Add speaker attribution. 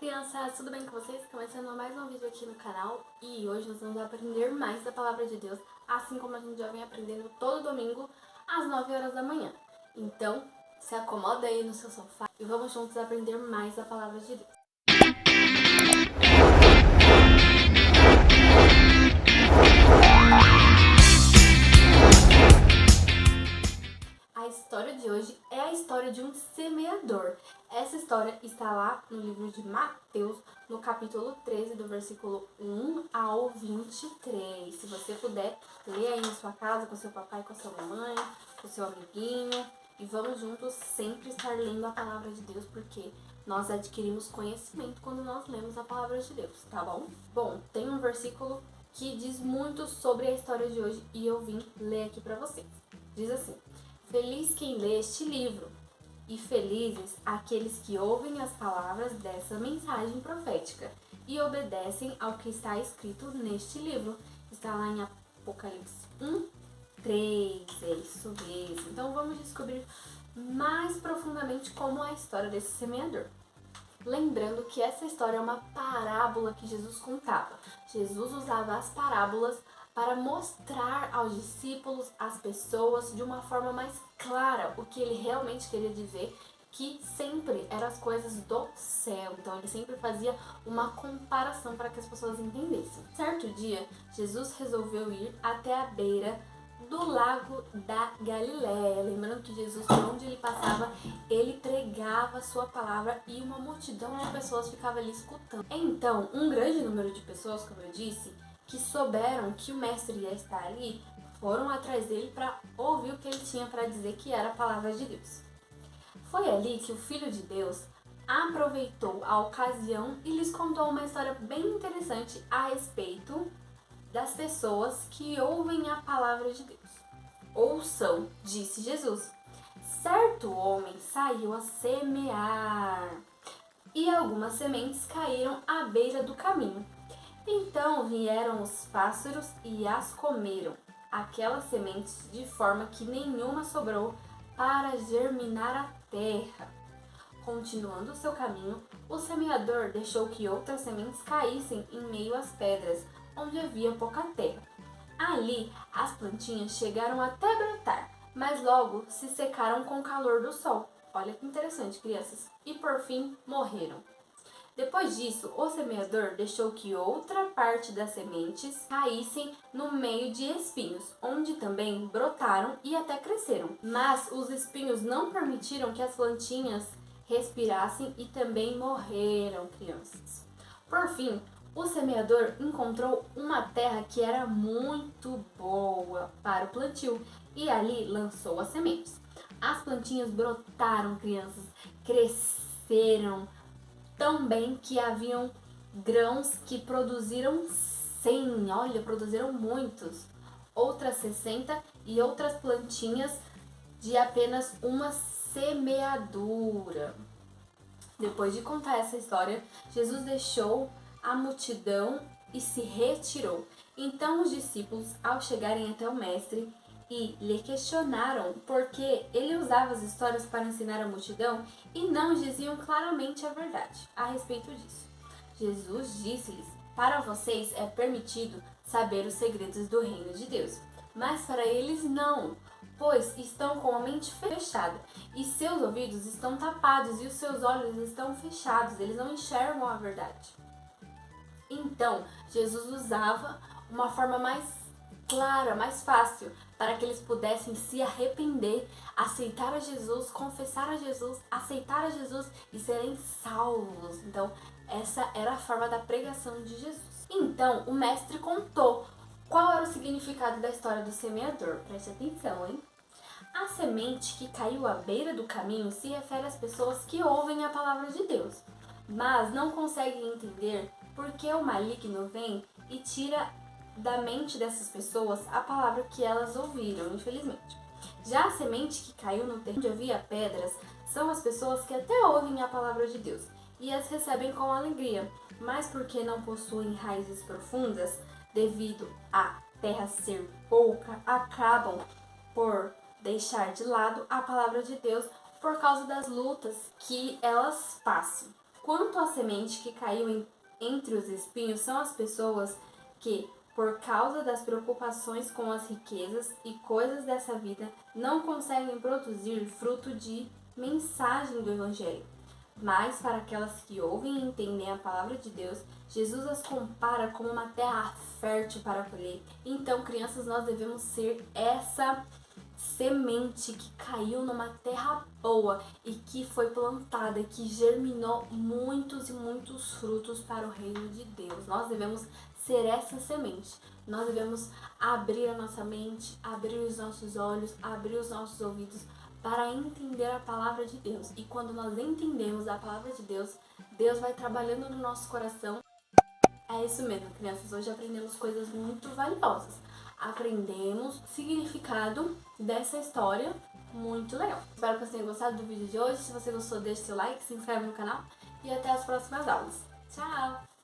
Speaker 1: crianças, tudo bem com vocês? Começando mais um vídeo aqui no canal e hoje nós vamos aprender mais da Palavra de Deus, assim como a gente já vem aprendendo todo domingo às 9 horas da manhã. Então, se acomoda aí no seu sofá e vamos juntos aprender mais da Palavra de Deus. A história de hoje é a história de um semeador. Essa história está lá no livro de Mateus, no capítulo 13, do versículo 1 ao 23. Se você puder, lê aí na sua casa, com seu papai, com sua mamãe, com seu amiguinho. E vamos juntos sempre estar lendo a palavra de Deus, porque nós adquirimos conhecimento quando nós lemos a palavra de Deus, tá bom? Bom, tem um versículo que diz muito sobre a história de hoje e eu vim ler aqui para vocês. Diz assim: Feliz quem lê este livro, e felizes aqueles que ouvem as palavras dessa mensagem profética e obedecem ao que está escrito neste livro. Está lá em Apocalipse 1:3, é isso mesmo. Então vamos descobrir mais profundamente como é a história desse semeador. Lembrando que essa história é uma parábola que Jesus contava. Jesus usava as parábolas para mostrar aos discípulos, às pessoas, de uma forma mais clara o que ele realmente queria dizer, que sempre eram as coisas do céu. Então ele sempre fazia uma comparação para que as pessoas entendessem. Certo dia, Jesus resolveu ir até a beira do lago da Galileia. Lembrando que Jesus, por onde ele passava, ele pregava a sua palavra e uma multidão de pessoas ficava ali escutando. Então, um grande número de pessoas, como eu disse, que souberam que o mestre ia estar ali, foram atrás dele para ouvir o que ele tinha para dizer, que era a palavra de Deus. Foi ali que o Filho de Deus aproveitou a ocasião e lhes contou uma história bem interessante a respeito das pessoas que ouvem a palavra de Deus. Ouçam, disse Jesus. Certo homem saiu a semear, e algumas sementes caíram à beira do caminho. Então vieram os pássaros e as comeram, aquelas sementes, de forma que nenhuma sobrou para germinar a terra. Continuando o seu caminho, o semeador deixou que outras sementes caíssem em meio às pedras, onde havia pouca terra. Ali, as plantinhas chegaram até brotar, mas logo se secaram com o calor do sol. Olha que interessante, crianças. E por fim, morreram. Depois disso, o semeador deixou que outra parte das sementes caíssem no meio de espinhos, onde também brotaram e até cresceram. Mas os espinhos não permitiram que as plantinhas respirassem e também morreram, crianças. Por fim, o semeador encontrou uma terra que era muito boa para o plantio e ali lançou as sementes. As plantinhas brotaram, crianças, cresceram tão bem que haviam grãos que produziram 100, olha, produziram muitos, outras 60 e outras plantinhas de apenas uma semeadura. Depois de contar essa história, Jesus deixou a multidão e se retirou. Então os discípulos, ao chegarem até o mestre e lhe questionaram por que ele usava as histórias para ensinar a multidão e não diziam claramente a verdade a respeito disso. Jesus disse-lhes: para vocês é permitido saber os segredos do reino de Deus, mas para eles não, pois estão com a mente fechada e seus ouvidos estão tapados e os seus olhos estão fechados, eles não enxergam a verdade. Então, Jesus usava uma forma mais clara, mais fácil, para que eles pudessem se arrepender, aceitar a Jesus, confessar a Jesus, aceitar a Jesus e serem salvos. Então, essa era a forma da pregação de Jesus. Então, o mestre contou qual era o significado da história do semeador. Preste atenção, hein? A semente que caiu à beira do caminho se refere às pessoas que ouvem a palavra de Deus, mas não conseguem entender por que o maligno vem e tira da mente dessas pessoas a palavra que elas ouviram, infelizmente. Já a semente que caiu no terreno onde havia pedras são as pessoas que até ouvem a palavra de Deus e as recebem com alegria, mas porque não possuem raízes profundas, devido à terra ser pouca, acabam por deixar de lado a palavra de Deus por causa das lutas que elas passam. Quanto à semente que caiu entre os espinhos, são as pessoas que, por causa das preocupações com as riquezas e coisas dessa vida, não conseguem produzir fruto de mensagem do Evangelho. Mas para aquelas que ouvem e entendem a palavra de Deus, Jesus as compara como uma terra fértil para colher. Então, crianças, nós devemos ser essa semente que caiu numa terra boa e que foi plantada, que germinou muitos e muitos frutos para o reino de Deus. Nós devemos ser essa semente. Nós devemos abrir a nossa mente, abrir os nossos olhos, abrir os nossos ouvidos para entender a palavra de Deus. E quando nós entendemos a palavra de Deus, Deus vai trabalhando no nosso coração. É isso mesmo, crianças. Hoje aprendemos coisas muito valiosas. Aprendemos o significado dessa história muito legal. Espero que vocês tenham gostado do vídeo de hoje. Se você gostou, deixe seu like, se inscreve no canal e até as próximas aulas. Tchau!